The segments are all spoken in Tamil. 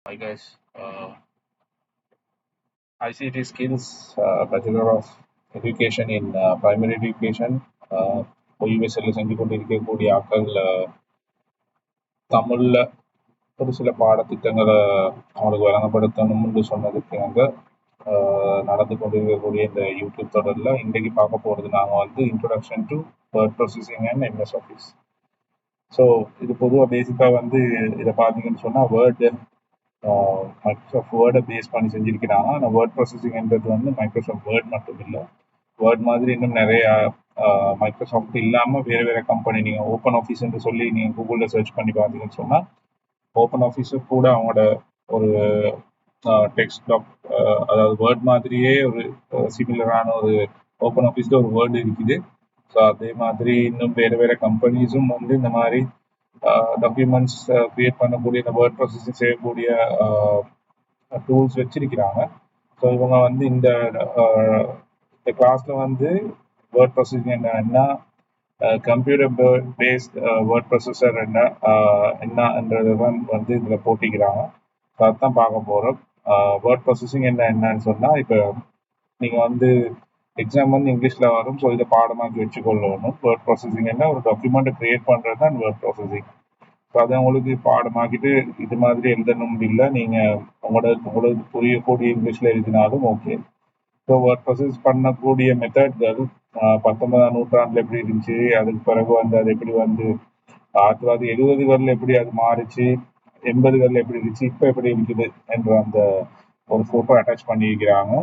Hi guys, ICT skills, Bachelor of Education in Primary Education, OUSL செஞ்சு கொண்டிருக்கக்கூடிய ஆக்கள் தமிழில் ஒரு சில பாடத்திட்டங்களை அவங்களுக்கு வழங்கப்படுத்தணும்னு சொன்னதுக்கு நடந்து கொண்டிருக்கக்கூடிய இந்த யூடியூப் தொடரில் இன்றைக்கு பார்க்க போகிறது நாங்கள் introduction to word processing and MS office. So இது பொதுவாக பேசிக்காக இதை பார்த்தீங்கன்னு சொன்னால் மைக்ரோசாஃப்ட் வேர்டை பேஸ் பண்ணி செஞ்சுருக்கிறாங்க. ஆனால் வேர்ட் ப்ராசஸிங்ன்றது மைக்ரோசாஃப்ட் வேர்ட் மட்டும் இல்லை, வேர்ட் மாதிரி இன்னும் நிறைய மைக்ரோசாஃப்ட் இல்லாமல் வேறு வேறு கம்பெனி நீங்கள் ஓப்பன் ஆஃபீஸ்ன்னு சொல்லி நீங்கள் கூகுளில் சர்ச் பண்ணி பார்த்தீங்கன்னு சொன்னால் ஓப்பன் ஆஃபீஸு கூட அவங்களோட ஒரு டெக்ஸ்ட் அதாவது வேர்ட் மாதிரியே ஒரு சிமிலரான ஒரு ஓப்பன் ஆஃபீஸில் ஒரு வேர்டு இருக்குது. ஸோ அதே மாதிரி இன்னும் வேறு வேறு கம்பெனிஸும் இந்த மாதிரி டாக்குமெண்ட்ஸ் கிரியேட் பண்ணக்கூடிய இந்த வேர்ட் ப்ராசஸிங் செய்யக்கூடிய டூல்ஸ் வச்சிருக்கிறாங்க. ஸோ இவங்க இந்த கிளாஸில் வேர்ட் ப்ராசஸிங் என்ன, கம்ப்யூட்டர் பேஸ்ட் வேர்ட் ப்ராசஸர் என்னன்றது தான் இதில் போட்டிக்கிறாங்க. ஸோ அதுதான் பார்க்க போகிறோம். வேர்ட் ப்ராசஸிங் என்னன்னு சொன்னால், இப்போ நீங்கள் எக்ஸாம் இங்கிலீஷில் வரும். ஸோ இதை பாடமாக்கி வச்சுக்கொள்ளணும். வேர்ட் ப்ராசஸிங் என்ன, ஒரு டாக்குமெண்ட்டை கிரியேட் பண்ணுறது தான் வேர்ட் ப்ராசஸிங். ஸோ அதை உங்களுக்கு பாடமாக்கிட்டு இது மாதிரி எழுதணும் இல்லை, நீங்கள் உங்களுக்கு புரியக்கூடிய இங்கிலீஷில் எழுதினாலும் ஓகே. ஸோ வேர்ட் ப்ராசஸ் பண்ணக்கூடிய மெத்தட்கள் 19ஆம் நூற்றாண்டில் எப்படி இருந்துச்சு, அதுக்கு பிறகு அது எப்படி 1970களில் எப்படி அது மாறிச்சு, 80களில் எப்படி இருந்துச்சு, இப்போ எப்படி இருக்குது என்ற அந்த ஒரு ஃபோட்டோ அட்டாச் பண்ணியிருக்கிறாங்க.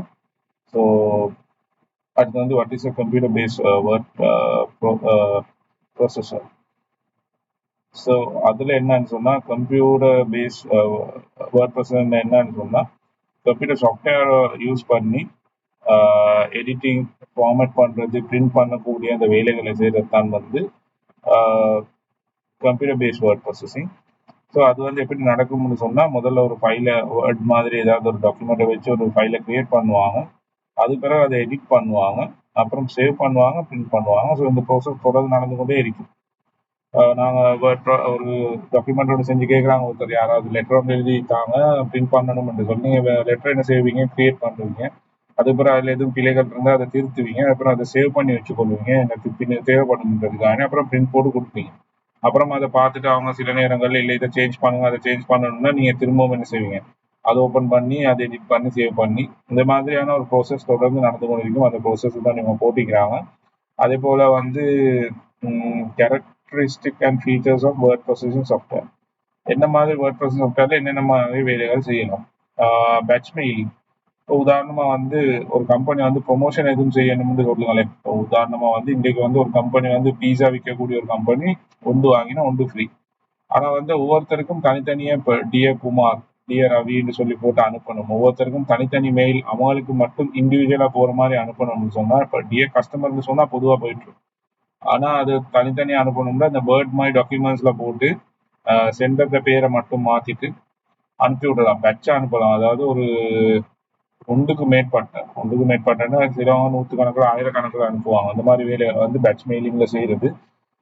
ஸோ அடுத்து what is a computer based word processor. So அதில் என்னன்னு சொன்னால், கம்ப்யூட்டர் பேஸ்ட் வேர்ட் ப்ராசஸர் என்னன்னு சொன்னால், கம்ப்யூட்டர் சாஃப்ட்வேர் யூஸ் பண்ணி எடிட்டிங், ஃபார்மேட் பண்ணுறது, பிரிண்ட் பண்ணக்கூடிய அந்த வேலைகளை செய்கிறது தான் computer based word processing. So அது எப்படி நடக்கும்னு சொன்னால், முதல்ல ஒரு ஃபைலை வேர்ட் மாதிரி ஏதாவது ஒரு டாக்குமெண்ட்டை வச்சு ஒரு ஃபைலை க்ரியேட் பண்ணுவாங்க. அது பிறகு அதை எடிட் பண்ணுவாங்க, அப்புறம் சேவ் பண்ணுவாங்க, பிரிண்ட் பண்ணுவாங்க. ஸோ இந்த ப்ராசஸ் தொடர்ந்து நடந்து கொண்டே இருக்கும். நாங்கள் ஒரு டாக்குமெண்டோட செஞ்சு கேட்குறாங்க, ஒருத்தர் யாராவது லெட்டர் ஒன்று எழுதிட்டாங்க பிரிண்ட் பண்ணணும் என்று சொல்லி, நீங்கள் லெட்டர் என்ன செய்வீங்க, கிரியேட் பண்ணுவீங்க. அதுக்கப்புறம் அதில் எதுவும் பிழைகள் இருந்தால் அதை திருத்துவீங்க. அப்புறம் அதை சேவ் பண்ணி வச்சுக்கொள்வீங்க, எனக்கு பின்ன தேவைப்படுன்றதுக்காக. அப்புறம் பிரிண்ட் போட்டு கொடுப்பீங்க. அப்புறம் அதை பார்த்துட்டு அவங்க சில நேரங்கள் இல்லை இதை சேஞ்ச் பண்ணுங்க, அதை சேஞ்ச் பண்ணணும்னா நீங்கள் திரும்பவும் என்ன செய்வீங்க, அதை ஓப்பன் பண்ணி அதை எடிட் பண்ணி சேவ் பண்ணி இந்த மாதிரியான ஒரு ப்ராசஸ் தொடர்ந்து நடந்து கொண்டிருக்கும். அந்த ப்ராசஸ் தான் நீங்கள் போட்டிக்கிறாங்க. அதே போல் characteristic and features of word processing software. என்ன மாதிரி வேர்ட் ப்ராசஸிங் சாஃப்ட்வேரில் என்னென்ன மாதிரி வேலைகள் செய்யலாம். Batch mailing. இப்போ உதாரணமாக ஒரு கம்பெனி ப்ரொமோஷன் எதுவும் செய்யணும்னு சொல்லுங்களேன். இப்போ உதாரணமாக இன்றைக்கு ஒரு கம்பெனி பீஸா விற்கக்கூடிய ஒரு கம்பெனி ஒன்று வாங்கினா ஒன்று ஃப்ரீ. ஆனால் ஒவ்வொருத்தருக்கும் தனித்தனியாக இப்போ டியர் குமார், டியர் ரவின்னு சொல்லி போட்டு அனுப்பணும். ஒவ்வொருத்தருக்கும் தனித்தனி மெயில் அவங்களுக்கு மட்டும் இண்டிவிஜுவலாக போகிற மாதிரி அனுப்பணும்னு சொன்னால், இப்போ டியர் கஸ்டமர்னு சொன்னால் பொதுவாக போயிட்டு, ஆனால் அது தனித்தனியாக அனுப்பணும்னா இந்த வேர்ட் மாதிரி டாக்குமெண்ட்ஸில் போட்டு சென்டர் பேரை மட்டும் மாற்றிட்டு அனுப்பி விடலாம், பேட்சாக அனுப்பலாம். அதாவது ஒரு ஒன்றுக்கு மேற்பட்டன்னா சிலவங்க நூற்றுக்கணக்கில் ஆயிரக்கணக்கில் அனுப்புவாங்க. அந்த மாதிரி வேலையை பேட்ச் மெயிலிங்கில் செய்கிறது.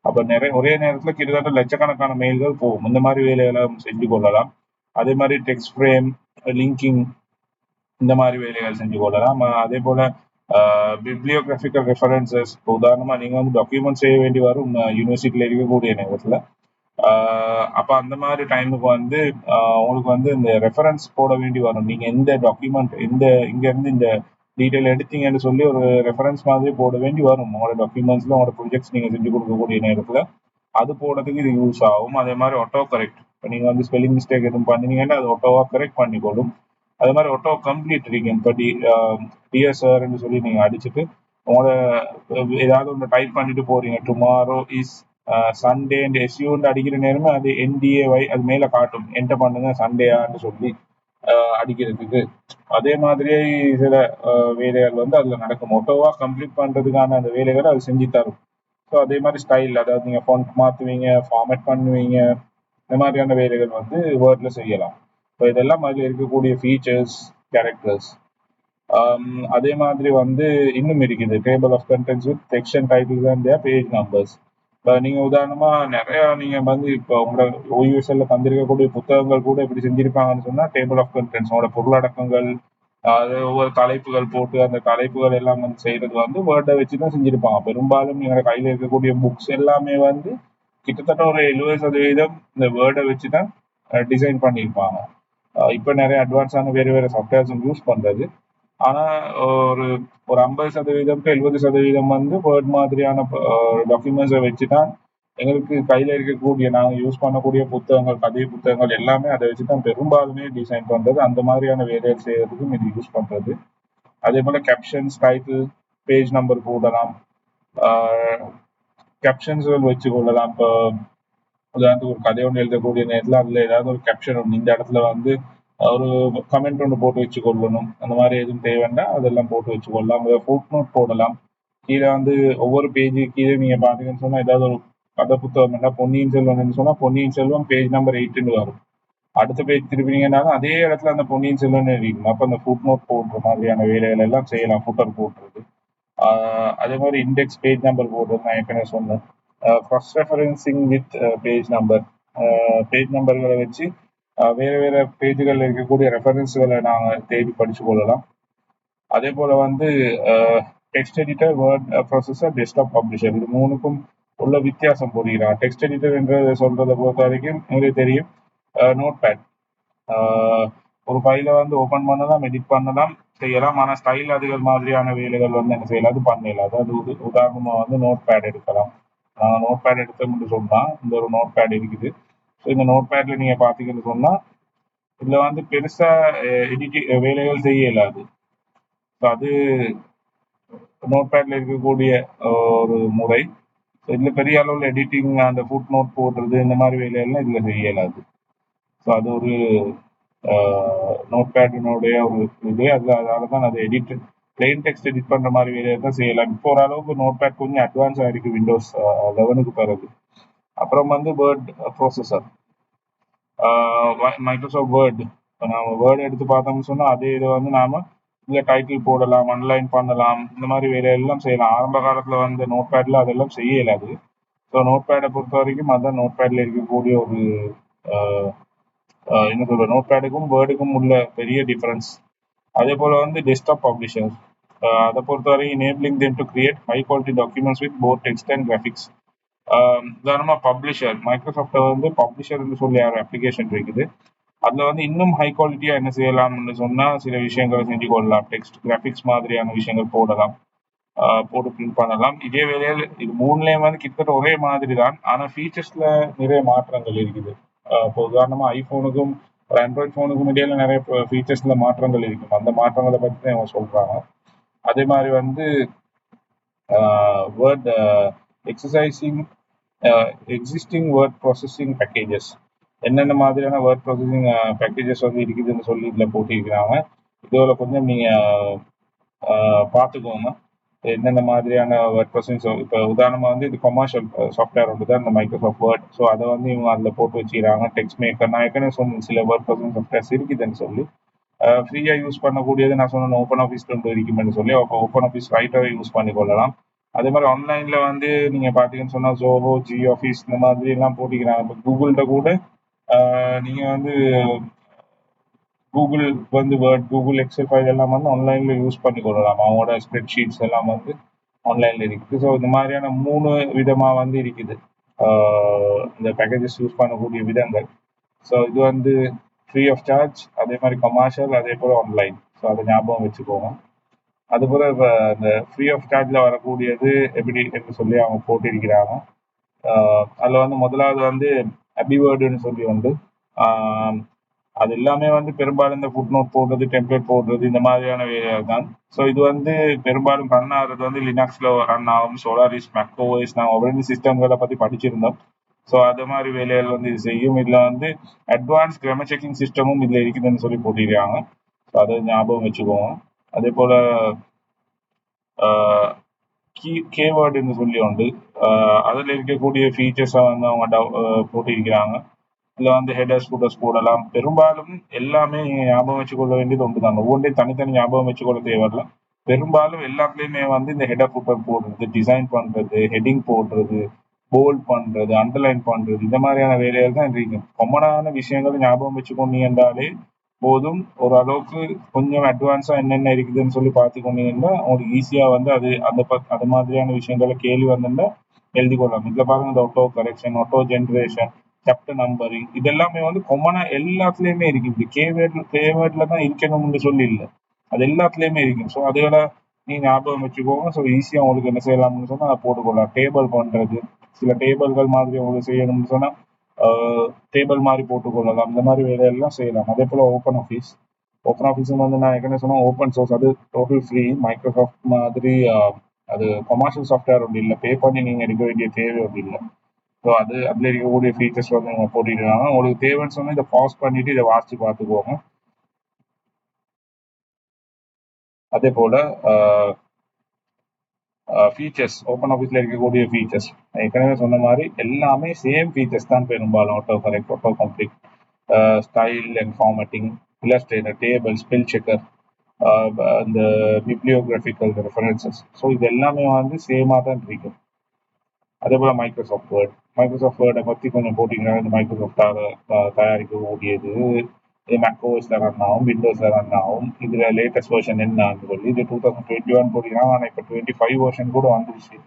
அப்போ ஒரே நேரத்தில் கிட்டத்தட்ட லட்சக்கணக்கான மெயில்கள் போகும். இந்த மாதிரி வேலைகளை செஞ்சு கொள்ளலாம். அதே மாதிரி டெக்ஸ்ட் ஃப்ரேம், லிங்கிங், இந்த மாதிரி வேலைகள் செஞ்சு கொள்ளலாம். அதே போல் பிப்ளியோகிராஃபிக்கல் ரெஃபரன்சஸ். இப்போ உதாரணமாக நீங்கள் டாக்குமெண்ட் செய்ய வேண்டி வரும் யூனிவர்சிட்டியில் இருக்கக்கூடிய நேரத்தில். அப்போ அந்த மாதிரி டைமுக்கு உங்களுக்கு இந்த ரெஃபரன்ஸ் போட வேண்டி வரும். நீங்கள் எந்த டாக்குமெண்ட் இங்கேருந்து இந்த டீட்டெயில் எடுத்தீங்கன்னு சொல்லி ஒரு ரெஃபரன்ஸ் மாதிரி போட வேண்டி வரும். உங்களோட டாக்குமெண்ட்ஸில் உங்களோட ப்ரொஜெக்ட்ஸ் நீங்கள் செஞ்சு கொடுக்கக்கூடிய நேரத்தில் அது போடுறதுக்கு இது யூஸ் ஆகும். அதே மாதிரி ஆட்டோ கரெக்ட். இப்போ நீங்கள் ஸ்பெல்லிங் மிஸ்டேக் எதுவும் பண்ணினீங்கன்னா அது ஆட்டோவாக கரெக்ட் பண்ணிக்கொள்ளும். அதே மாதிரி ஆட்டோ கம்ப்ளீட் இருக்கீங்க. இப்போ டிஎஸ் சார்ன்னு சொல்லி நீங்கள் அடிச்சுட்டு உங்களோட ஏதாவது ஒன்று டைப் பண்ணிட்டு போறீங்க, டுமாரோ இஸ் சண்டே எஸ்யூன்னு அடிக்கிற நேரமே அது என்டிஏவை அது மேலே காட்டும், என்டர் பண்ணுங்க சண்டேயான்னு சொல்லி அடிக்கிறதுக்கு. அதே மாதிரியே சில வேலைகள் அதில் நடக்கும். மொட்டோவாக கம்ப்ளீட் பண்ணுறதுக்கான அந்த வேலைகளை அது செஞ்சு தரும். ஸோ அதே மாதிரி ஸ்டைல், அதாவது நீங்கள் ஃபாண்ட் மாற்றுவீங்க, ஃபார்மேட் பண்ணுவீங்க, இந்த மாதிரியான வேலைகள் வேர்டில் செய்யலாம். ஸோ இதெல்லாம் அதில் இருக்கக்கூடிய ஃபீச்சர்ஸ், கேரக்டர்ஸ். அதே மாதிரி இன்னும் இருக்குது table of contents with section titles and their page numbers. நீங்க உதாரணமா நிறைய நீங்க வந்து இப்போ உங்களோட ஓய்வுசல்ல தந்திருக்கக்கூடிய புத்தகங்கள் கூட எப்படி செஞ்சிருப்பாங்கன்னு சொன்னா டேபிள் ஆஃப் கண்டென்ட்ஸ் உங்களோட பொருளடக்கங்கள், அது ஒவ்வொரு தலைப்புகள் போட்டு அந்த தலைப்புகள் எல்லாம் வந்து செய்யறது வந்து வேர்டை வச்சுதான் செஞ்சிருப்பாங்க. பெரும்பாலும் எங்க கையில இருக்கக்கூடிய புக்ஸ் எல்லாமே வந்து கிட்டத்தட்ட ஒரு 70% இந்த வேர்டை வச்சுதான் டிசைன் பண்ணியிருப்பாங்க. இப்போ நிறைய அட்வான்ஸான வேறு வேறு சாஃப்ட்வேர்ஸ் யூஸ் பண்றது. ஆனா ஒரு ஒரு 50% 70% வந்து வேர்ட் மாதிரியான டாக்குமெண்ட்ஸை வச்சுதான் எங்களுக்கு கையில இருக்கக்கூடிய நாங்க யூஸ் பண்ணக்கூடிய புத்தகங்கள், கதை புத்தகங்கள் எல்லாமே அதை வச்சுதான் பெரும்பாலுமே டிசைன் பண்றது. அந்த மாதிரியான வேலைகள் செய்யறதுக்கும் இது யூஸ் பண்றது. அதே போல கேப்ஷன்ஸ், டைட்டில், பேஜ் நம்பர் போடலாம். கேப்ஷன்ஸ்கள் வச்சு கொள்ளலாம். இப்போ உதாரணத்துக்கு ஒரு கதை ஒன்று எழுதக்கூடிய நேரத்தில் அதுல ஏதாவது ஒரு கேப்ஷன் ஒன்று இந்த இடத்துல வந்து ஒரு கமெண்ட் ஒன்று போட்டு வச்சு கொள்ளணும். அந்த மாதிரி எதுவும் தேவைன்னா அதெல்லாம் போட்டு வச்சு கொள்ளலாம். ஃபுட் நோட் போடலாம். கீழே வந்து ஒவ்வொரு பேஜு கீழே நீங்க பாத்தீங்கன்னு சொன்னா ஏதாவது ஒரு கதை புத்தகம் என்ன பொன்னியின் செல்வன் சொன்னா பொன்னியின் செல்வன் பேஜ் நம்பர் 8 வரும். அடுத்த பேஜ் திருப்பினீங்கன்னாலும் அதே இடத்துல அந்த பொன்னியின் செல்வன் இருக்கும். அப்ப அந்த ஃபுட் நோட் போடுற மாதிரியான வேலைகள் எல்லாம் செய்யலாம். ஃபுட்டர் போடுறது, அதே மாதிரி இண்டெக்ஸ் பேஜ் நம்பர் போடுறது நான் ஏற்கனவே சொன்னேன். First referencing with page number, page நம்பர்களை வச்சு வேற வேற பேஜுகளில் இருக்கக்கூடிய ரெஃபரன்ஸ்களை நாங்கள் தேடி படிச்சு கொள்ளலாம். அதே போல வந்து text editor, word processor, desktop publisher, இது மூணுக்கும் உள்ள வித்தியாசம் புரிகிறான். டெக்ஸ்ட் எடிட்டர் என்றதை சொல்றதை பொறுத்த வரைக்கும் உங்களுக்கு தெரியும், நோட் பேட். ஒரு ஃபைலை வந்து ஓப்பன் பண்ணலாம், எடிட் பண்ணலாம், செய்யலாம். ஆனால் ஸ்டைல் அதுகள் மாதிரியான வேலைகள் வந்து என்ன செய்யலாம், அது பண்ணலாம். அதாவது உதாரணமாக வந்து நோட் பேட் எடுக்கலாம். நாங்கள் நோட் பேட் எடுத்தோம்னு சொன்னால் இந்த ஒரு நோட் பேட் இருக்குது. ஸோ இந்த நோட் பேட்ல நீங்க பாத்தீங்கன்னு சொன்னா இதுல வந்து பெருசா எடிட்டிங் வேலைகள் செய்ய இயலாது. அது நோட் பேட்ல இருக்கக்கூடிய ஒரு முறை. இதுல பெரிய அளவில் எடிட்டிங், அந்த ஃபுட் நோட் போடுறது, இந்த மாதிரி வேலையெல்லாம் இதுல செய்ய இயலாது. ஸோ அது ஒரு நோட் பேடினுடைய ஒரு இது. அதனால தான் அது எடிட் பிளெயின் டெக்ஸ்ட் எடிட் பண்ற மாதிரி வேலையை தான் செய்யலாம். இப்போ ஓரளவுக்கு நோட் பேட் கொஞ்சம் அட்வான்ஸ் ஆயிருக்கு விண்டோஸ் 11க்கு பிறகு. அப்புறம் வந்து வேர்ட் ப்ராசஸர், மைக்ரோசாஃப்ட் வேர்ட். இப்போ நாம வேர்டு எடுத்து பார்த்தோம்னு சொன்னா அதே இதை வந்து நாம இதில் டைட்டில் போடலாம், அன்லைன் பண்ணலாம், இந்த மாதிரி வேலையெல்லாம் செய்யலாம். ஆரம்ப காலத்தில் வந்து நோட் பேட்ல அதெல்லாம் செய்ய இயலாது. ஸோ நோட் பேடை பொறுத்த வரைக்கும் அதுதான் நோட் பேட்ல இருக்கக்கூடிய ஒரு என்ன சொல்ற, நோட் பேடுக்கும் வேர்டுக்கும் உள்ள பெரிய டிஃபரன்ஸ். அதே போல வந்து டெஸ்க்டாப் பப்ளிஷர்ஸ், அதை பொறுத்தவரை enabling them to create high quality documents with both text and graphics. உதாரணமா பப்ளிஷர், மைக்ரோசாஃப்ட் வந்து பப்ளிஷர்னு சொல்லி ஒரு அப்ளிகேஷன் இருக்குது. அதுல வந்து இன்னும் ஹை குவாலிட்டியா என்ன செய்யலாம்னு சொன்னா சில விஷயங்களை செஞ்சு கொள்ளலாம். டெக்ஸ்ட், கிராபிக்ஸ் மாதிரியான விஷயங்கள் போடலாம், போட்டு பிரிண்ட் பண்ணலாம். இதே வேலையில் இது மூணுலயும் வந்து கிட்டத்தட்ட ஒரே மாதிரி தான், ஆனா ஃபீச்சர்ஸ்ல நிறைய மாற்றங்கள் இருக்குது. இப்போ உதாரணமா ஐபோனுக்கும் ஆண்ட்ராய்ட் ஃபோனுக்கும் இடையில நிறைய ஃபீச்சர்ஸ்ல மாற்றங்கள் இருக்கும். அந்த மாற்றங்களை பற்றி தான் இவங்க சொல்றாங்க. அதே மாதிரி வந்து word exercising existing word processing packages, என்னென்ன மாதிரியான வேர்ட் ப்ராசஸிங் பேக்கேஜஸ் வந்து இருக்குதுன்னு சொல்லி இதில் போட்டிருக்கிறாங்க. இதோட கொஞ்சம் நீங்க பார்த்துக்கோங்க என்னென்ன மாதிரியான வேர்ட் ப்ராசஸிங். இப்போ உதாரணமாக வந்து இது கமர்ஷியல் சாஃப்ட்வேர் ஒன்று தான் இந்த மைக்ரோசாஃப்ட் வேர்ட். ஸோ அதை வந்து இவங்க அதில் போட்டு வச்சுக்கிறாங்க. டெக்ஸ்ட் மேக்கர், நான் ஏற்கனவே சொன்ன சில வேர்ட் ப்ராசஸிங் சாஃப்ட்வேர்ஸ் இருக்குதுன்னு சொல்லி. ஃப்ரீயா யூஸ் பண்ணக்கூடியது நான் சொன்ன ஓப்பன் ஆஃபீஸ் 20 இருக்குமென்னு சொல்லி ஓப்பன் ஆஃபீஸ் ரைட்டரை யூஸ் பண்ணி கொள்ளலாம். அதே மாதிரி ஆன்லைன்ல வந்து நீங்க பாத்தீங்கன்னு சொன்னா ஜோஹோ, ஜி ஆஃபீஸ் இந்த மாதிரி எல்லாம் போட்டிக்கிறாங்க. இப்போ கூகுள்கிட்ட கூட நீங்க வந்து கூகுள் வந்து வேர்ட், கூகுள் எக்ஸல் ஃபைல் எல்லாம் வந்து ஆன்லைன்ல யூஸ் பண்ணி கொள்ளலாம். அவங்களோட ஸ்ப்ரெட் ஷீட்ஸ் எல்லாம் வந்து ஆன்லைன்ல இருக்குது. ஸோ இந்த மாதிரியான 3 விதமா வந்து இருக்குது இந்த பேக்கேஜஸ் யூஸ் பண்ணக்கூடிய விதங்கள். ஸோ இது வந்து ஃப்ரீ ஆஃப் சார்ஜ், அதே மாதிரி கமர்ஷியல், அதே போல ஆன்லைன். ஸோ அதை ஞாபகம் வச்சுக்கோங்க. அதுபோல இப்போ இந்த ஃப்ரீ ஆஃப் சார்ஜ்ல வரக்கூடியது எப்படி என்று சொல்லி அவங்க போட்டிருக்கிறாங்க. அதில் வந்து முதலாவது வந்து அபிவேர்டுன்னு சொல்லி வந்து அது எல்லாமே வந்து பெரும்பாலும் இந்த ஃபுட் நோட் போடுறது, டெம்ப்ளேட் போடுறது, இந்த மாதிரியான வேலைகள் தான். ஸோ இது வந்து பெரும்பாலும் ரன் ஆகுறது வந்து லினக்ஸ்ல ரன் ஆகும், சோலாரிஸ், மேக்ஓஎஸ், நான் ஆல்ரெடி சிஸ்டம்களை பற்றி படிச்சிருந்தோம். ஸோ அது மாதிரி வேலைகள் வந்து இது செய்யும். இதில் வந்து அட்வான்ஸ் கிராமர் செக்கிங் சிஸ்டமும் இதில் இருக்குதுன்னு சொல்லி போட்டிருக்காங்க. ஸோ அதை ஞாபகம் வச்சுக்கோங்க. அதே போல கேவேர்டுன்னு சொல்லி உண்டு. அதில் இருக்கக்கூடிய ஃபீச்சர்ஸை வந்து அவங்க போட்டிருக்கிறாங்க. இதில் வந்து ஹெடர்ஸ், ஃபுட்டர்ஸ் போடலாம். பெரும்பாலும் எல்லாமே ஞாபகம் வச்சுக்கொள்ள வேண்டியது ஒன்று தான். ஒவ்வொன்றையும் தனித்தனி ஞாபகம் வச்சுக்கொள்ள தேவையில்ல. பெரும்பாலும் எல்லாத்துலேயுமே வந்து இந்த ஹெடர், ஃபுட்டர் போடுறது, டிசைன் பண்ணுறது, ஹெட்டிங் போடுறது, போல்ட் பண்றது, அண்டர்லைன் பண்றது, இந்த மாதிரியான வேலைகள் தான் இருக்கு. காமனான விஷயங்கள் ஞாபகம் வச்சுக்கொண்டீங்கன்றாலே போதும். ஓரளவுக்கு கொஞ்சம் அட்வான்ஸா என்னென்ன இருக்குதுன்னு சொல்லி பார்த்துக்கொண்டீங்கன்னா உங்களுக்கு ஈஸியா வந்து அது மாதிரியான விஷயங்களை கேள்வி வந்துட்டா எழுதி கொள்ளலாம். இதுல பாருங்க, இந்த auto correction, auto generation, chapter numbering, இது எல்லாமே வந்து காமனா எல்லாத்துலயுமே இருக்கு. இப்படி கேவேர்ட்ல தான் இருக்கணும்னு சொல்லி இல்லை, அது எல்லாத்துலயுமே இருக்கு. ஸோ அதுகளை நீங்க ஞாபகம் வச்சுக்கோங்க. ஸோ ஈஸியா உங்களுக்கு என்ன செய்யலாம்னு சொன்னா அதை போட்டுக்கொள்ளலாம். டேபிள் பண்றது, சில டேபிள்கள் மாதிரி உங்களுக்கு செய்யணும்னு சொன்னா டேபிள் மாதிரி போட்டுக்கொள்ளலாம். இந்த மாதிரி வேலையெல்லாம் செய்யலாம். அதே போல ஓப்பன் ஆஃபீஸும் வந்து நான் ஏற்கனவே சொன்னா ஓப்பன் சோர்ஸ், அது டோட்டல் ஃப்ரீ. மைக்ரோசாஃப்ட் மாதிரி அது கமர்ஷியல் சாஃப்ட்வேர் ஒன்று இல்லை, பே பண்ணி நீங்க எடுக்க வேண்டிய தேவை ஒன்று இல்லை. ஸோ அதுல இருக்கக்கூடிய ஃபீச்சர்ஸ் வந்து அவங்க போட்டிருக்காங்க. உங்களுக்கு தேவைன்னு சொன்னா இதை பாஸ் பண்ணிட்டு இதை வாசிச்சு பார்த்துக்கோங்க. அதே போல ஃபீச்சர்ஸ், ஓப்பன் ஆஃபீஸில் இருக்கக்கூடிய ஃபீச்சர்ஸ் ஏற்கனவே சொன்ன மாதிரி எல்லாமே சேம் ஃபீச்சர்ஸ் தான் பெரும்பாலும். Auto correct, auto complete, style and formatting, illustrator, table, spell checker, இந்த பிப்ளியோகிராஃபிக்கல் ரெஃபரன்சஸ். ஸோ இது எல்லாமே வந்து சேமாக தான் இருக்கு. அதே போல் மைக்ரோசாஃப்ட் வேர்டை பற்றி கொஞ்சம் போட்டிங்கன்னா, இந்த மைக்ரோசாஃப்டாக தயாரிக்கக்கூடியது இது மேக்ஓஎஸ்ல ரன் ஆகும், விண்டோஸ்ல ரன் ஆகும். இதுல லேட்டஸ்ட் வெர்ஷன் என்னன்னு சொல்லி இது 2021 போட்டிங்கன்னா, ஆனால் இப்போ 25 வெர்ஷன் கூட வந்துருச்சு.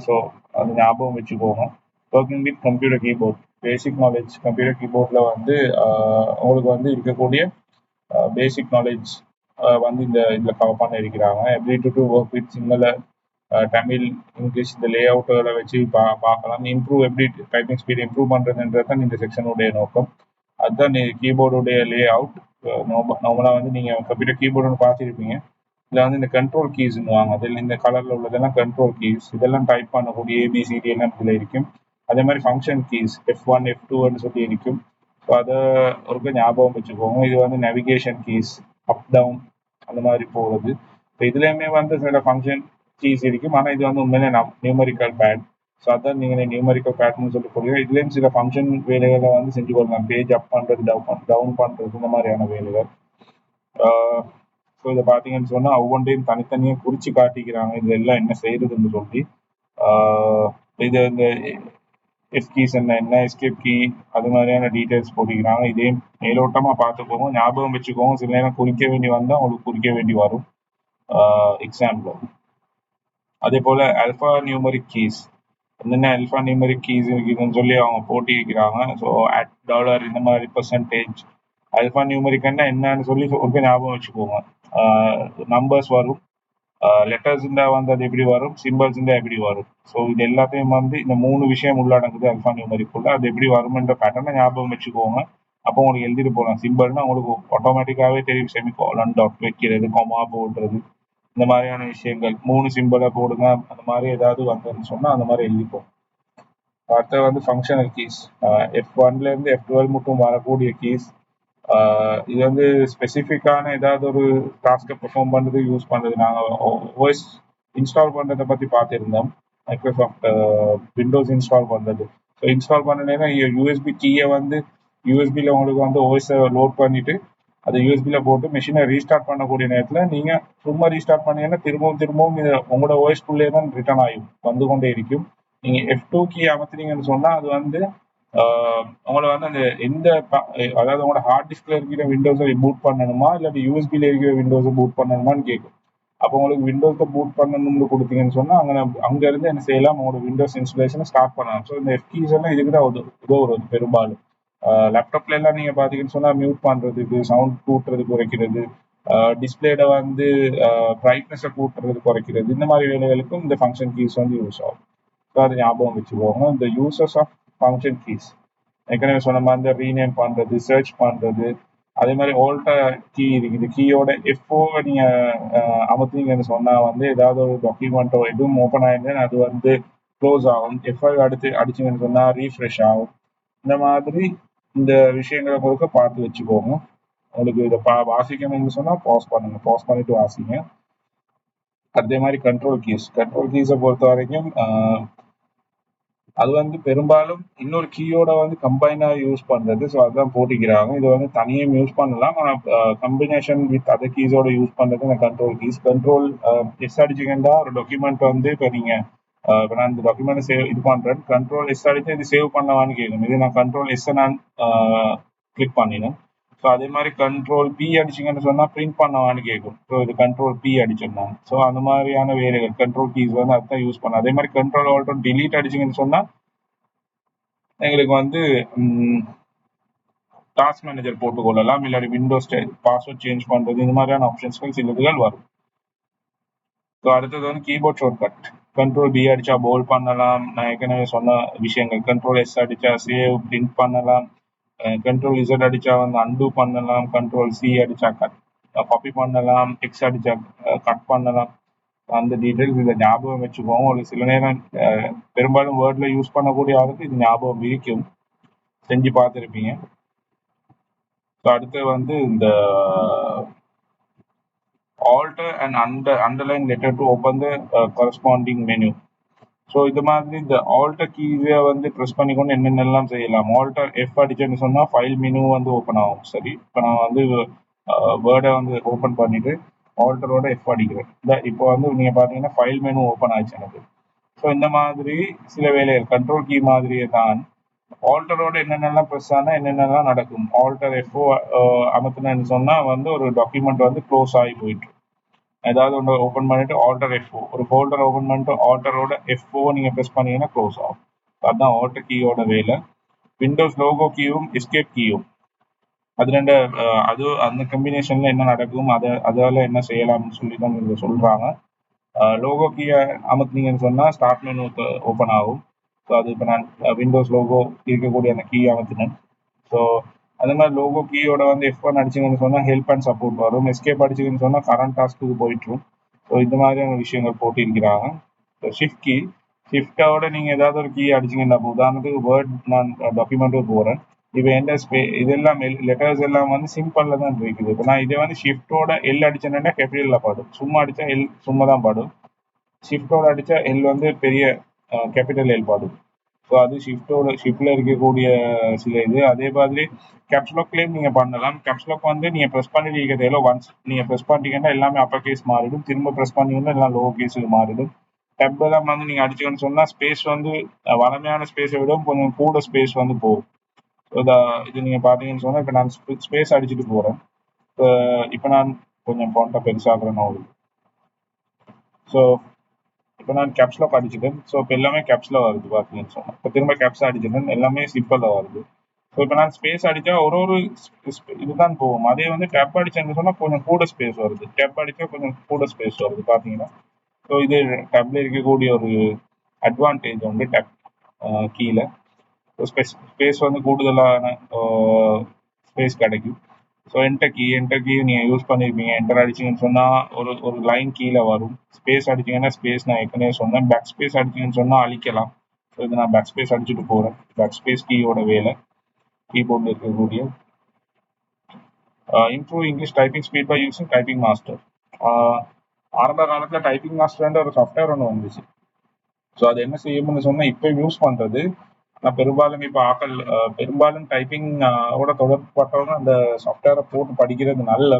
ஸோ அது ஞாபகம் வச்சுக்கோங்க. Working with computer keyboard, basic knowledge. Computer கீபோர்டில் வந்து உங்களுக்கு வந்து இருக்கக்கூடிய பேசிக் நாலேஜ் வந்து இதில் கவர் பண்ண இருக்கிறாங்க. Ability to work with similar Tamil, English, இந்த லே அவுட்டுகளை வச்சு பார்க்கலாம். இம்ப்ரூவ் எப்படி டைப்பிங் ஸ்பீட் இம்ப்ரூவ் பண்ணுறதுன்றது தான் இந்த செக்ஷனுடைய நோக்கம். அதுதான் கீபோர்டுடைய லே அவுட். நார்மலாக வந்து நீங்கள் கம்ப்யூட்டர் கீபோர்டுன்னு பார்த்துருப்பீங்க. இதில் வந்து இந்த கண்ட்ரோல் கீஸ்ன்னுவாங்க, அதில் இந்த கலரில் உள்ளதெல்லாம் கண்ட்ரோல் கீஸ். இதெல்லாம் டைப் பண்ணக்கூடிய ஏபிசிடி எல்லாம் இதில் இருக்கும். அதே மாதிரி ஃபங்க்ஷன் கீஸ் F1 F2ன்னு சொல்லி இருக்கும். ஸோ அதை ஒரு ஞாபகம் வச்சுக்கோங்க. இது வந்து நேவிகேஷன் கீஸ், அப் டவுன் அந்த மாதிரி போகிறது. இப்போ இதுலேயுமே வந்து சில ஃபங்க்ஷன் கீஸ் இருக்கும். ஆனால் இது வந்து உண்மையிலே நியூமரிக்கல் பேட். ஸோ அதான் நீங்கள் நியூமரிக்கல் பேட்னு சொல்லி போடுவீங்க. இதுலேயும் சில ஃபங்க்ஷன் வேலைகளை வந்து செஞ்சு கொள்ளலாம். பேஜ் அப் பண்ணுறது, டவுன் பண்ணுறது, இந்த மாதிரியான வேலைகள். ஸோ இதை பார்த்தீங்கன்னு சொன்னால் ஒவ்வொன்றையும் தனித்தனியாக குறித்து காட்டிக்கிறாங்க, இது எல்லாம் என்ன செய்யறதுன்னு சொல்லி. இது இந்த எஃப் கீஸ் என்ன எஸ்கேப் கீ, அது மாதிரியான டீட்டெயில்ஸ் போட்டிக்கிறாங்க. இதையும் மேலோட்டமாக பார்த்துக்கோங்க, ஞாபகம் வச்சுக்கோங்க. சில நேரம் குறிக்க வேண்டி வந்தால் உங்களுக்கு குறிக்க வேண்டி வரும் எக்ஸாம்பிள். அதே போல் அல்ஃபா நியூமரிக் கீஸ், என்னென்ன அல்ஃபா நியூமரிக் கீஸ் இருக்குதுன்னு சொல்லி அவங்க போட்டிருக்கிறாங்க. ஸோ $, இந்த மாதிரி பெர்சன்டேஜ். அல்ஃபா நியூமரிக்னா என்னன்னு சொல்லி ஒரு ஞாபகம் வச்சுக்கோங்க. நம்பர்ஸ் வரும், லெட்டர்ஸ் இருந்தால் வந்து அது எப்படி வரும், சிம்பிள்ஸ் இருந்தால் எப்படி வரும். ஸோ இது எல்லாத்தையும் வந்து இந்த 3 விஷயம் உள்ளடங்குது அல்ஃபா நியூமரிக்குள்ள. அது எப்படி வரும்ன்ற பேட்டர்னை ஞாபகம் வச்சுக்கோங்க. அப்போ உங்களுக்கு எழுதிட்டு போகலாம். சிம்பிள்னா உங்களுக்கு ஆட்டோமேட்டிக்காகவே தெரியும், செமிகோலன், டாட் வைக்கிறது, கொமா போடுறது, இந்த மாதிரியான விஷயங்கள். 3 சிம்பிளை போடுங்க, அந்த மாதிரி ஏதாவது வந்ததுன்னு சொன்னால் அந்த மாதிரி எழுதிப்போம். அடுத்த வந்து ஃபங்க்ஷனல் கீஸ், F1லேருந்து F12 மட்டும் வரக்கூடிய கீஸ். இது வந்து ஸ்பெசிஃபிக்கான ஏதாவது ஒரு டாஸ்கை பெர்ஃபார்ம் பண்ணுறது யூஸ் பண்ணுறது. நாங்கள் ஓஎஸ் இன்ஸ்டால் பண்ணுறதை பற்றி பார்த்துருந்தோம். மைக்ரோசாஃப்ட் விண்டோஸ் இன்ஸ்டால் பண்ணுறது. ஸோ இன்ஸ்டால் பண்ணனேன்னா யூஎஸ்பி கீயை வந்து யூஎஸ்பியில் உங்களுக்கு வந்து ஓஎஸை லோட் பண்ணிவிட்டு அதை யூஎஸ்பியில் போட்டு மெஷினை ரீஸ்டார்ட் பண்ணக்கூடிய நேரத்தில் நீங்கள் சும்மா ரீஸ்டார்ட் பண்ணீங்கன்னா திரும்பவும் உங்களோட ஓஎஸ்குள்ளே தான் ரிட்டர்ன் ஆகும், வந்து கொண்டே இருக்கும். நீங்கள் F2 கீ அமர்த்தினீங்கன்னு சொன்னால் அது வந்து உங்களை வந்து அந்த அதாவது உங்களோட ஹார்ட் டிஸ்க்ல இருக்கிற விண்டோஸை பூட் பண்ணணுமா இல்லாட்டி யூஎஸ்பியில் இருக்கிற விண்டோஸை பூட் பண்ணணுமான்னு கேட்கும். அப்போ உங்களுக்கு விண்டோஸை பூட் பண்ணணும்னு கொடுத்தீங்கன்னு சொன்னால் அங்கேருந்து என்ன செய்யலாம், உங்களோட விண்டோஸ் இன்ஸ்டாலேஷனை ஸ்டார்ட் பண்ணலாம். ஸோ இந்த எஃப்கீஸ் எல்லாம் இதுக்கு தான் உதவுறது பெரும்பாலும். லேப்டாப்ல எல்லாம் நீங்கள் பார்த்தீங்கன்னு சொன்னால் மியூட் பண்ணுறதுக்கு, சவுண்ட் கூட்டுறது, குறைக்கிறது, டிஸ்பிளேட வந்து பிரைட்னஸை கூட்டுறது, குறைக்கிறது, இந்த மாதிரி வேலைகளுக்கும் இந்த ஃபங்க்ஷன் கீஸ் வந்து யூஸ் ஆகும். ஸோ அதை ஞாபகம் வச்சுக்கோங்க. இந்த யூசஸ் ஆஃப் ஃபங்க்ஷன் கீஸ் ஏற்கனவே சொன்ன மாதிரி இந்த ரீநேம் பண்ணுறது, சர்ச் பண்ணுறது, அதே மாதிரி ஓல்டா கீ இருக்குது. கீயோட F4 நீங்கள் அமர்த்திங்கன்னு சொன்னால் வந்து ஏதாவது ஒரு டாக்குமெண்ட்டோ எதுவும் ஓப்பன் ஆயிருந்தேன்னு அது வந்து க்ளோஸ் ஆகும். F5 அடுத்து அடிச்சிங்கன்னு சொன்னால் ரீஃப்ரெஷ் ஆகும். இந்த மாதிரி இந்த விஷயங்களை பொறுக்க பார்த்து வச்சுக்கோங்க. உங்களுக்கு இதை வாசிக்கணும்னு சொன்னால் பாஸ் பண்ணிட்டு வாசிங்க. அதே மாதிரி கண்ட்ரோல் கீஸை பொறுத்த வரைக்கும் அது வந்து பெரும்பாலும் இன்னொரு கீயோட வந்து கம்பைனாக யூஸ் பண்ணுறது. ஸோ அதுதான் போட்டிக்கிறாங்க. இது வந்து தனியாக யூஸ் பண்ணலாம், ஆனால் கம்பினேஷன் வித் அதர் கீஸோட யூஸ் பண்ணுறது இந்த கண்ட்ரோல் கீஸ். கண்ட்ரோல் எஸ் அடிச்சிங்கன்னா ஒரு டாக்குமெண்ட் வந்து இப்போ நீங்கள் இப்போ நான் இந்த டாக்குமெண்ட் சேவ் இது பண்ணுறேன், கண்ட்ரோல் எஸ் அடிச்சு இது சேவ் பண்ணவான்னு கேட்கும். இது நான் கண்ட்ரோல் எஸ்ஸை நான் கிளிக் பண்ணினேன். ஸோ அதே மாதிரி கண்ட்ரோல் பி அடிச்சிங்கன்னு சொன்னால் பிரிண்ட் பண்ணவான்னு கேட்கும். ஸோ இது கண்ட்ரோல் பி அடிச்சிருந்தாங்க. ஸோ அந்த மாதிரியான வேலைகள் கண்ட்ரோல் கீஸ் வந்து அதுதான் யூஸ் பண்ண. அதே மாதிரி கண்ட்ரோல் ஆல்ட்டும் டிலீட் அடிச்சிங்கன்னு சொன்னால் எங்களுக்கு வந்து டாஸ்க் மேனேஜர் போட்டுக்கொள்ளலாம், இல்லாட்டி விண்டோஸ் பாஸ்வேர்ட் சேஞ்ச் பண்ணுறது இந்த மாதிரியான ஆப்ஷன்ஸ்கள் சிலதுகள் வரும். ஸோ அடுத்தது வந்து கீபோர்ட் ஷார்ட்கட். கண்ட்ரோல் பி அடிச்சா போல்ட் பண்ணலாம். நான் ஏற்கனவே சொன்ன விஷயங்கள். கண்ட்ரோல் எஸ் அடிச்சா சேவ் பிரிண்ட் பண்ணலாம். கண்ட்ரோல் இசட் அடிச்சா வந்து அன்டூ பண்ணலாம். கண்ட்ரோல் சி அடிச்சா காப்பி பண்ணலாம். எக்ஸ் அடிச்சா கட் பண்ணலாம். அந்த டீட்டெயில்ஸ் இதை ஞாபகம் வச்சுக்கோங்க. ஒரு சில நேரம் பெரும்பாலும் வேர்டில் யூஸ் பண்ணக்கூடிய ஆளுக்கு இது ஞாபகம் இருக்கும், செஞ்சு பார்த்துருப்பீங்க. ஸோ அடுத்து வந்து இந்த alter and underline letter to open the corresponding menu. So இது மாதிரி இந்த ஆல்டர் கீஸை வந்து ப்ரெஸ் பண்ணிக்கொண்டு என்னென்னலாம் செய்யலாம். ஆல்டர் எஃப் அடிச்சேன்னு சொன்னால் ஃபைல் மெனு வந்து ஓப்பன் ஆகும். சரி, இப்போ நான் வந்து வேர்டை வந்து ஓப்பன் பண்ணிவிட்டு ஆல்டரோட எஃப் அடிக்கிறேன். இப்போ வந்து நீங்கள் பார்த்தீங்கன்னா ஃபைல் மெனு ஓப்பன் ஆச்சு எனக்கு. ஸோ இந்த மாதிரி சில வேலைகள் கண்ட்ரோல் கீ மாதிரியே தான் ஆல்டரோட என்னென்னலாம் ப்ரெஸ் ஆனால் என்னென்னலாம் நடக்கும். ஆல்டர் எஃப்ஓ அமர்த்தினு சொன்னால் வந்து ஒரு டாக்குமெண்ட் வந்து க்ளோஸ் ஆகி போயிட்டு, ஏதாவது ஒன்று ஓப்பன் பண்ணிட்டு ஆல்டர் எஃப்ஓ, ஒரு ஃபோல்டர் ஓப்பன் பண்ணிட்டு ஆல்டரோட எஃப்ஓ நீங்கள் ப்ரெஸ் பண்ணீங்கன்னா க்ளோஸ் ஆகும். அதுதான் ஆல்டர் கீயோட வேலை. விண்டோஸ் லோகோ கீயும் எஸ்கேப் கீயும் அது ரெண்டு, அது அந்த கம்பினேஷனில் என்ன நடக்கும், அதால் என்ன செய்யலாம்னு சொல்லி தான் இங்கே சொல்கிறாங்க. லோகோ கீயை அமர்த்தினீங்கன்னு சொன்னால் ஸ்டார்ட் மெனு ஓப்பன் ஆகும். ஸோ அது இப்போ நான் விண்டோஸ் லோகோ இருக்கக்கூடிய அந்த கீ அமர்த்தினேன். ஸோ அதே மாதிரி லோகோ கீயோட வந்து F1 அடிச்சிங்கன்னு சொன்னால் ஹெல்ப் அண்ட் சப்போர்ட் வரும். எஸ்கேப் அடிச்சிங்கன்னு சொன்னால் கரண்ட் டாஸ்க்கு போயிட்டுரும். ஸோ இந்த மாதிரியான விஷயங்கள் போட்டிருக்கிறாங்க. ஸோ ஷிஃப்ட் கீ, ஷிஃப்டோட நீங்கள் ஏதாவது ஒரு கீ அடிச்சிங்கன்னா, உதாரணத்துக்கு வேர்ட் நான் டாக்குமெண்ட்டுக்கு போகிறேன். இப்போ எந்த இதெல்லாம் லெட்டர்ஸ் எல்லாம் வந்து சிம்பிளில் தான் இருக்குது. இப்போ நான் இதை வந்து ஷிஃப்டோட எல் அடிச்சேன்னா கேபிட்டலில் பாடும், சும்மா அடித்தா எல் சும்மா தான் பாடும். ஷிஃப்டோட அடித்தா எல் வந்து பெரிய கேபிட்டல் எல் பாடும். ஸோ அது ஷிஃப்டில் இருக்கக்கூடிய சில இது. அதே மாதிரி கேப்ஸ்லாக்லேயும் நீங்கள் பண்ணலாம். கேப்ஸ்லாக் வந்து நீங்கள் ப்ரெஸ் பண்ணிட்டு ஒன்ஸ் நீங்கள் ப்ரெஸ் பண்ணிட்டீங்கன்னா எல்லாமே அப்பர் கேஸ் மாறிடும். திரும்ப ப்ரெஸ் பண்ணிங்கன்னா எல்லாம் லோ கேஸுக்கு மாறிடும். டப் எல்லாம் வந்து நீங்கள் அடிச்சுக்கணும்னு சொன்னால் ஸ்பேஸ் வந்து வளமையான ஸ்பேஸை விட கொஞ்சம் கூட ஸ்பேஸ் வந்து போகும். ஸோ இது நீங்கள் பார்த்தீங்கன்னு சொன்னால் இப்போ நான் ஸ்பேஸ் அடிச்சுட்டு போகிறேன். இப்போ நான் கொஞ்சம் ஃபாண்ட்டை பெருசாகிறேன்னு ஒரு. ஸோ இப்போ நான் கேப்ஸ்லாக் அடிச்சுட்டேன். ஸோ இப்போ எல்லாமே கேப்ஸில் வருது பார்த்தீங்கன்னு சொன்னேன். இப்போ திரும்ப கேப்ஸ் அடிச்சுட்டேன், எல்லாமே சிம்பிளில் வருது. ஸோ இப்போ நான் ஸ்பேஸ் அடித்தா ஒரு இதுதான் போகும். அதே வந்து டேப் அடிச்சேன்னு சொன்னால் கொஞ்சம் கூட ஸ்பேஸ் வருது. டேப் அடித்தா கொஞ்சம் கூட ஸ்பேஸ் வருது பார்த்தீங்கன்னா. ஸோ இது டேப்பில் இருக்கக்கூடிய ஒரு அட்வான்டேஜ் வந்து டேப் கீழே ஸ்பேஸ் வந்து கூடுதலான ஸ்பேஸ் கிடைக்கும். ஸோ என்டர் கீ நீங்கள் யூஸ் பண்ணியிருப்பீங்க. என்டர் அடிச்சிங்கன்னு சொன்னால் ஒரு லைன் கீழே வரும். ஸ்பேஸ் அடிச்சிங்கன்னா ஸ்பேஸ் நான் ஏற்கனவே சொன்னேன். பேக் ஸ்பேஸ் அடிச்சிங்கன்னு சொன்னால் அழிக்கலாம். ஸோ இது நான் பேக் ஸ்பேஸ் அடிச்சுட்டு போகிறேன். பேக் ஸ்பேஸ் கீயோட வேலை கீபோர்டில் இருக்கக்கூடிய. Improve English typing speed by using typing master. ஆரம்ப காலத்தில் டைப்பிங் மாஸ்டர்ன்ற ஒரு சாஃப்ட்வேர் ஒன்று வந்துச்சு. ஸோ அது என்ன செய்யும்னு சொன்னால் இப்போ யூஸ் பண்ணுறது. நான் பெரும்பாலும் இப்போ பெரும்பாலும் டைப்பிங் ஓட தொடர்புப்பட்டவங்க அந்த சாஃப்ட்வேரை போட்டு படிக்கிறது நல்ல.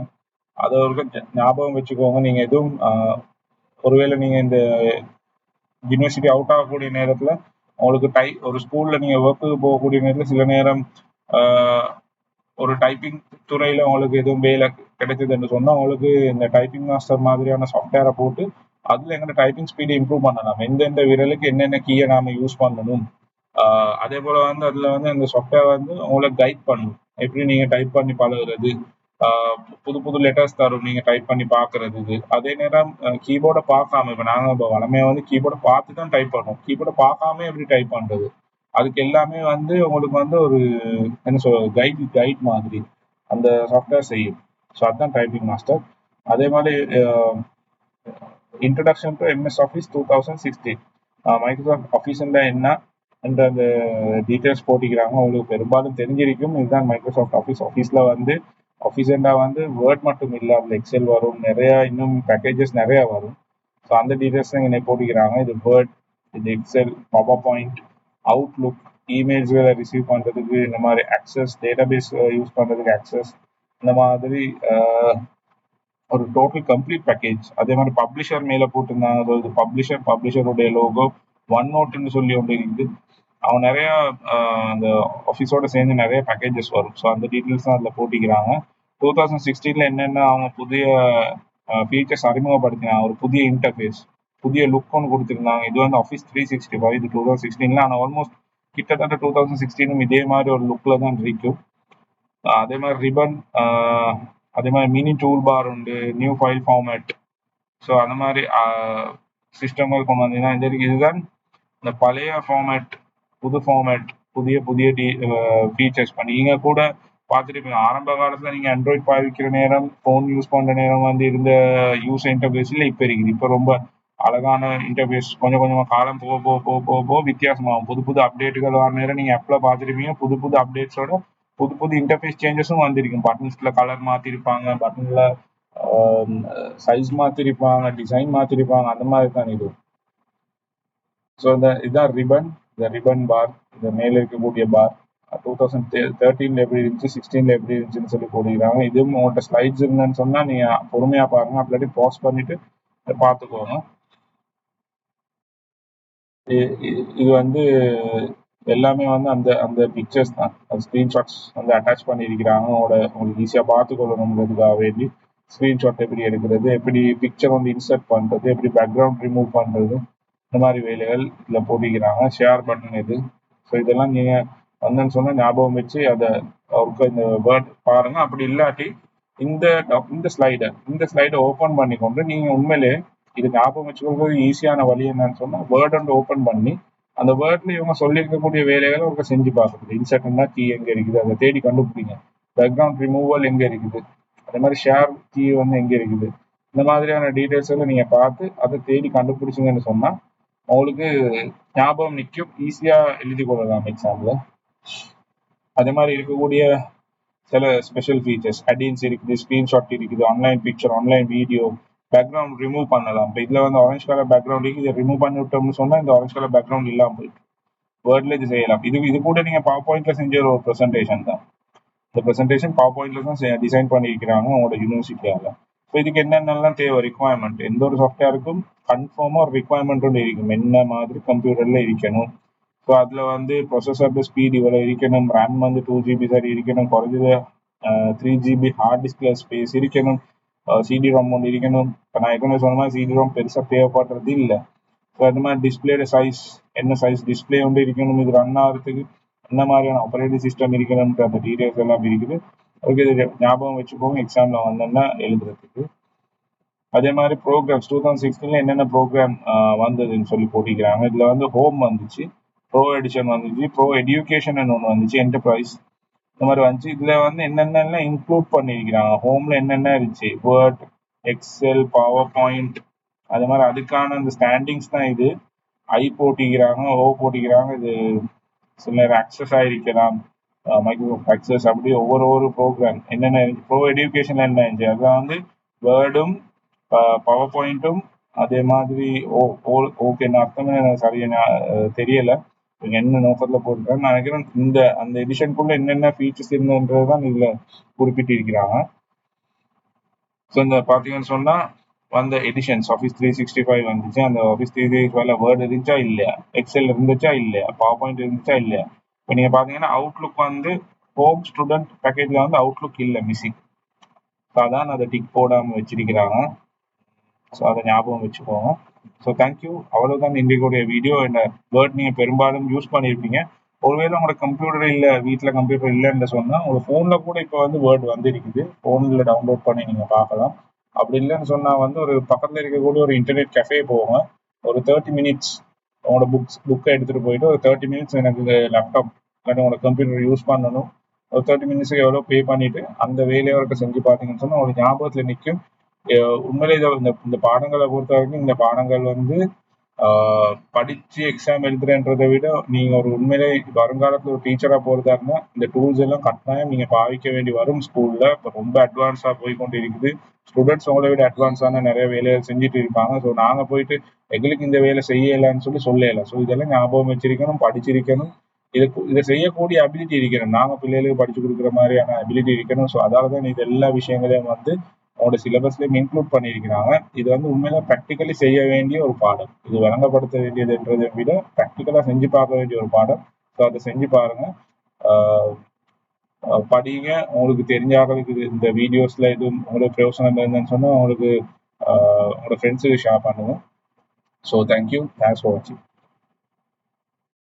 அதை ஒரு ஞாபகம் வச்சுக்கோங்க. நீங்கள் எதுவும் ஒருவேளை நீங்கள் இந்த யூனிவர்சிட்டி அவுட் ஆகக்கூடிய நேரத்தில் உங்களுக்கு ஒரு ஸ்கூலில் நீங்கள் ஒர்க்குக்கு போகக்கூடிய நேரத்தில் சில நேரம் ஒரு டைப்பிங் துறையில் உங்களுக்கு எதுவும் வேலை கிடைச்சதுன்னு சொன்னால் உங்களுக்கு இந்த டைப்பிங் மாஸ்டர் மாதிரியான சாஃப்ட்வேரை போட்டு அதில் எங்களோட டைப்பிங் ஸ்பீடை இம்ப்ரூவ் பண்ணலாம். எந்தெந்த விரலுக்கு என்னென்ன கீயை நாம் யூஸ் பண்ணணும். அதே போல் வந்து அதில் வந்து அந்த சாஃப்ட்வேர் வந்து உங்களை கைட் பண்ணும். எப்படி நீங்கள் டைப் பண்ணி பழகுறது, புது புது லெட்டர்ஸ் தரும் நீங்கள் டைப் பண்ணி பார்க்கறதுக்கு. அதே நேரம் கீபோர்டை பார்க்காம, இப்போ நாங்கள் இப்போ வளமையாக வந்து கீபோர்டை பார்த்து தான் டைப் பண்ணோம். கீபோர்டை பார்க்காம எப்படி டைப் பண்ணுறது, அதுக்கு எல்லாமே வந்து உங்களுக்கு வந்து ஒரு என்ன சொல்றது கைட் மாதிரி அந்த சாஃப்ட்வேர் செய்யும். ஸோ அதுதான் டைப்பிங் மாஸ்டர். அதே மாதிரி introduction to MS Office 2016. Microsoft ஆஃபீஸ்ன்ற என்ன என்ற அந்த டீட்டெயில்ஸ் போட்டிக்கிறாங்க. உங்களுக்கு பெரும்பாலும் தெரிஞ்சிருக்கும். இதுதான் மைக்ரோசாஃப்ட் ஆஃபீஸ். ஆஃபீஸில் வந்து ஆஃபீஸ்ன்றா வந்து வேர்ட் மட்டும் இல்லை, அதில் எக்ஸல் வரும், நிறையா இன்னும் பேக்கேஜஸ் நிறையா வரும். ஸோ அந்த டீட்டெயில்ஸ் தான் இங்கே போட்டிக்கிறாங்க. இது வேர்ட், இது எக்ஸல், பவர் பாயிண்ட், அவுட்லுக், இமெயில்ஸ்களை ரிசீவ் பண்ணுறதுக்கு இந்த மாதிரி ஆக்சஸ், டேட்டாபேஸ் யூஸ் பண்ணுறதுக்கு ஆக்சஸ், இந்த மாதிரி ஒரு டோட்டல் கம்ப்ளீட் பேக்கேஜ். அதே மாதிரி பப்ளிஷர் மேலே போட்டிருந்தாங்க. இது பப்ளிஷருடைய லோகோ, ஒன் நோட்னு சொல்லி ஒன்று இருக்குது. அவன் நிறைய அந்த ஆஃபீஸோட சேர்ந்து நிறைய பேக்கேஜஸ் வரும். ஸோ அந்த டீட்டெயில்ஸ் தான் அதில் போட்டிக்கிறாங்க. 2016 என்னென்ன அவங்க புதிய ஃபீச்சர்ஸ் அறிமுகப்படுத்தினாங்க, ஒரு புதிய இன்டர்ஃபேஸ், புதிய லுக் ஒன்று கொடுத்துருந்தாங்க. இது வந்து ஆஃபீஸ் 365, இது 2016. ஆனால் ஆல்மோஸ்ட் கிட்டத்தட்ட 2016 இதே மாதிரி ஒரு லுக்கில் தான் இருக்கும். அதே மாதிரி ரிபன், அதே மாதிரி மினி டூல் பார் உண்டு, நியூ ஃபைல் ஃபார்மேட். ஸோ அந்த மாதிரி சிஸ்டங்கள் கொண்டு வந்தீங்கன்னா இதுதான் இந்த பழைய ஃபார்மேட், புது ஃபார்மேட், புதிய புதிய ஃபீச்சர்ஸ் பண்ணி நீங்கள் கூட பார்த்துருப்பீங்க. ஆரம்ப காலத்தில் நீங்கள் ஆண்ட்ராய்ட் பாவிக்கிற நேரம், ஃபோன் யூஸ் பண்ணுற நேரம் வந்து இருந்த யூஸ் இன்டர்ஃபேஸில் இப்போ இருக்குது. இப்போ ரொம்ப அழகான இன்டர்ஃபேஸ். கொஞ்சம் கொஞ்சமாக காலம் போக போக போக போக போக வித்தியாசமாகும். புது புது அப்டேட்டுகள் வர நேரம் நீங்கள் ஆப்பில் பார்த்துருப்பீங்க. புது புது அப்டேட்ஸோட புது புது இன்டர்ஃபேஸ் சேஞ்சஸும் வந்திருக்கும். பட்டன்ஸில் கலர் மாற்றிருப்பாங்க, பட்டனில் சைஸ் மாற்றிருப்பாங்க, டிசைன் மாற்றிருப்பாங்க. அந்த மாதிரி தான் இது. ஸோ இதுதான் ரிபன், இந்த ரிபன் பார், இந்த மேலே இருக்கக்கூடிய பார் 2013 எப்படி இருந்துச்சு, 16 எப்படி இருந்துச்சுன்னு சொல்லி போடுகிறாங்க. இதுவும் உங்கள்கிட்ட ஸ்லைட்ஸ் இருந்தேன்னு சொன்னால் நீங்கள் பொறுமையாக பாருங்க, அப்படி பாஸ் பண்ணிட்டு பார்த்துக்கோங்க. இது வந்து எல்லாமே வந்து அந்த அந்த பிக்சர்ஸ் தான், அந்த ஸ்க்ரீன்ஷாட்ஸ் வந்து அட்டாச் பண்ணியிருக்கிறாங்க. உங்களுக்கு ஈஸியாக பார்த்துக்கொள்ளணுங்கிறதுக்காக வேண்டி ஸ்க்ரீன்ஷாட் எப்படி எடுக்கிறது, எப்படி பிக்சர் வந்து இன்சர்ட் பண்ணுறது, எப்படி பேக்ரவுண்ட் ரிமூவ் பண்ணுறது, இந்த மாதிரி வேலைகள் இதில் போட்டிக்கிறாங்க. ஷேர் பட்டன் இது. ஸோ இதெல்லாம் நீங்கள் வந்தேன்னு சொன்னால் ஞாபகம் வச்சு அதை இந்த வேர்ட் பாருங்கள். அப்படி இல்லாட்டி இந்த ஸ்லைடை ஓப்பன் பண்ணி கொண்டு நீங்கள் உண்மையிலே இது ஞாபகம் வச்சுக்கிறது ஈஸியான வழி என்னன்னு சொன்னால், வேர்ட் வந்து ஓப்பன் பண்ணி அந்த வேர்ட்ல இவங்க சொல்லியிருக்கக்கூடிய வேலைகளை அவங்க செஞ்சு பார்க்குறது. இன்சர்ட்னா கீ எங்கே இருக்குது அதை தேடி கண்டுபிடிங்க. பேக்ரவுண்ட் ரிமூவல் எங்கே இருக்குது, அதே மாதிரி ஷேர் கீ வந்து எங்கே இருக்குது, இந்த மாதிரியான டீட்டெயில்ஸ் எல்லாம் நீங்கள் பார்த்து அதை தேடி கண்டுபிடிச்சிங்கன்னு சொன்னால் உங்களுக்கு ஞாபகம் நிற்கும், ஈஸியாக எழுதி கொள்ளலாம் எக்ஸாம்பிள். அதே மாதிரி இருக்கக்கூடிய சில ஸ்பெஷல் ஃபீச்சர்ஸ், அடின்ஸ் இருக்குது, ஸ்க்ரீன்ஷாட் இருக்குது, online picture, online video, background remove பண்ணலாம். இப்போ இதில் வந்து ஆரஞ்ச் கலர் பேக்ரவுண்ட் இருக்குது, இதை ரிமூவ் பண்ணி விட்டோம்னு சொன்னால் இந்த ஆரஞ்ச் கலர் பேக்ரவுண்ட் இல்லாமல் போயிட்டு வேர்டில் இது செய்யலாம். இது கூட நீங்கள் பவர் பாயிண்ட்ல செஞ்ச ஒரு ப்ரெசன்டேஷன் தான். இந்த ப்ரெசன்டேஷன் பவர் பாயிண்ட்ல தான் டிசைன் பண்ணியிருக்கிறாங்க உங்களோட யூனிவர்சிட்டியால். ஸோ இதுக்கு என்னென்னலாம் தேவை, ரிக்வயர்மெண்ட், எந்த ஒரு சாஃப்ட்வேருக்கும் கன்ஃபார்மாக ஒரு ரிக்வயர்மெண்ட் ஒன்று இருக்கும். என்ன மாதிரி கம்ப்யூட்டரில் இருக்கணும். ஸோ அதில் வந்து ப்ரொசஸர் ஸ்பீட் இவ்வளோ இருக்கணும், ரேம் வந்து 2 GB சரி இருக்கணும், குறைஞ்சது 3 GB ஹார்ட் டிஸ்கில் ஸ்பேஸ் இருக்கணும், சிடி ரோம் ஒன்று இருக்கணும். இப்போ நான் ஏற்கனவே சொன்ன மாதிரி சிடி ரோம் பெருசாக தேவைப்படுறது இல்லை. ஸோ அது மாதிரி டிஸ்பிளேட சைஸ், என்ன சைஸ் டிஸ்பிளே ஒன்று இருக்கணும், இது ரன் ஆகிறதுக்கு என்ன மாதிரியான ஆப்ரேட்டிங் சிஸ்டம் இருக்கணும்ன்ற அந்த டீடைல்ஸ் எல்லாம் இருக்குது. ஓகே, இது ஞாபகம் வச்சுக்கோங்க எக்ஸாமில் வந்தோன்னா எழுதுறதுக்கு. அதே மாதிரி ப்ரோக்ராம்ஸ் 2016 என்னென்ன ப்ரோக்ராம் வந்ததுன்னு சொல்லி போட்டிக்கிறாங்க. இதில் வந்து ஹோம் வந்துச்சு, ப்ரோ எடிஷன் வந்துச்சு, ப்ரோ எடியூகேஷன் ஒன்று வந்துச்சு, என்டர்பிரைஸ் இந்த மாதிரி வந்துச்சு. இதில் வந்து என்னென்னலாம் இன்க்ளூட் பண்ணியிருக்கிறாங்க, ஹோமில் என்னென்ன இருந்துச்சு, வேர்ட், எக்ஸல், பவர் பாயிண்ட், அது மாதிரி அதுக்கான அந்த ஸ்டாண்டிங்ஸ் தான் இது. ஐ போட்டிக்கிறாங்க, ஓ போட்டிக்கிறாங்க. இது சில நேரம் அக்சஸ் ஆகிருக்கலாம், மைக்ரோசாஃப்ட் அக்சஸ், அப்படி ஒவ்வொரு ப்ரோக்ராம் என்னென்ன இருந்துச்சு. ப்ரோ எடியூகேஷன் என்ன இருந்துச்சு, அதெல்லாம் வந்து வேர்டும் பவர் பாயிண்ட்டும். அதே மாதிரி ஓகே, நான் அர்த்தமே எனக்கு சரியான தெரியலை, என்ன நோக்கத்தில் போட்டுருக்காங்க. நான் நினைக்கிறேன் அந்த எடிஷனுக்குள்ள என்னென்ன ஃபீச்சர்ஸ் இருந்தது தான் இதில் குறிப்பிட்டிருக்கிறாங்க. ஸோ இந்த பார்த்தீங்கன்னு சொன்னால் வந்த எடிஷன்ஸ் ஆஃபீஸ் 365 வந்துச்சு. அந்த ஆஃபீஸ் 365 வேர்டு இருந்துச்சா இல்லையா, எக்ஸல் இருந்துச்சா இல்லையா, பவர் பாயிண்ட் இருந்துச்சா இல்லையா. இப்போ நீங்கள் பார்த்தீங்கன்னா அவுட்லுக் வந்து ஹோம் ஸ்டூடெண்ட் பேக்கேஜில் வந்து அவுட்லுக் இல்லை, மிஸ்ஸிங். ஸோ அதான் அதை டிக் போடாமல் வச்சிருக்கிறாங்க. ஸோ அதை ஞாபகம் வச்சுக்கோங்க. ஸோ தேங்க்யூ, அவ்வளோதான் இன்றைக்குடைய வீடியோ. இந்த வேர்ட் நீங்கள் பெரும்பாலும் யூஸ் பண்ணியிருப்பீங்க. ஒருவேளை உங்களோட கம்ப்யூட்டர் இல்லை, வீட்டில் கம்ப்யூட்டர் இல்லைன்னு சொன்னால் உங்கள் ஃபோனில் கூட இப்போ வந்து வேர்ட் வந்துருக்குது, ஃபோனில் டவுன்லோட் பண்ணி நீங்கள் பார்க்கலாம். அப்படி இல்லைன்னு சொன்னால் வந்து ஒரு பக்கத்தில் இருக்கக்கூடிய ஒரு இன்டர்நெட் கஃபே போங்க, ஒரு 30 மினிட்ஸ் உங்களோட புக்கை எடுத்துகிட்டு போயிட்டு ஒரு 30 மினிட்ஸ் எனக்கு லேப்டாப் இல்லாட்டி உங்களோட கம்ப்யூட்டர் யூஸ் பண்ணணும், ஒரு 30 மினிட்ஸுக்கு எவ்வளோ பே பண்ணிவிட்டு அந்த வேலையோட செஞ்சு பார்த்தீங்கன்னு சொன்னால் உங்களுக்கு ஞாபகத்தில் நிற்கும். உண்மையிலே இந்த பாடங்களை பொறுத்த வரைக்கும் இந்த பாடங்கள் வந்து படிச்சு எக்ஸாம் எழுதுறன்றதை விட நீங்க ஒரு உண்மையிலே வருங்காலத்துல ஒரு டீச்சரா போறதா இருந்தா இந்த டூல்ஸ் எல்லாம் கட்டாயம் நீங்க பாவிக்க வேண்டி வரும். ஸ்கூல்ல இப்போ ரொம்ப அட்வான்ஸா போய் கொண்டு இருக்குது. ஸ்டூடெண்ட்ஸ் உங்களை விட அட்வான்ஸான நிறைய வேலைகள் செஞ்சுட்டு இருப்பாங்க. ஸோ நாங்க போயிட்டு எங்களுக்கு இந்த வேலை செய்யலான்னு சொல்லலாம். ஸோ இதெல்லாம் ஞாபகம் வச்சிருக்கணும், படிச்சிருக்கணும், இதை செய்யக்கூடிய அபிலிட்டி இருக்கணும். நாங்க பிள்ளைகளுக்கு படிச்சு கொடுக்குற மாதிரியான அபிலிட்டி இருக்கணும். ஸோ அதாலதான் இது எல்லா விஷயங்களையும் வந்து உங்களோட சிலபஸ்லயும் இன்க்ளூட் பண்ணியிருக்கிறாங்க. இது வந்து உண்மையில ப்ராக்டிக்கலி செய்ய வேண்டிய ஒரு பாடம். இது வழங்கப்படுத்த வேண்டியதுன்றதை விட ப்ராக்டிக்கலா செஞ்சு பார்க்க வேண்டிய ஒரு பாடம். ஸோ அதை செஞ்சு பாருங்க. படிங்க. உங்களுக்கு தெரிஞ்சாங்களுக்கு இந்த வீடியோஸ்ல எதுவும் உங்களுக்கு பிரயோசனம் இருந்ததுன்னு சொன்னா உங்களுக்கு உங்களோட ஃப்ரெண்ட்ஸுக்கு ஷேர் பண்ணுங்க. So thank you. தேங்க்ஸ் ஃபார் வாட்சிங்.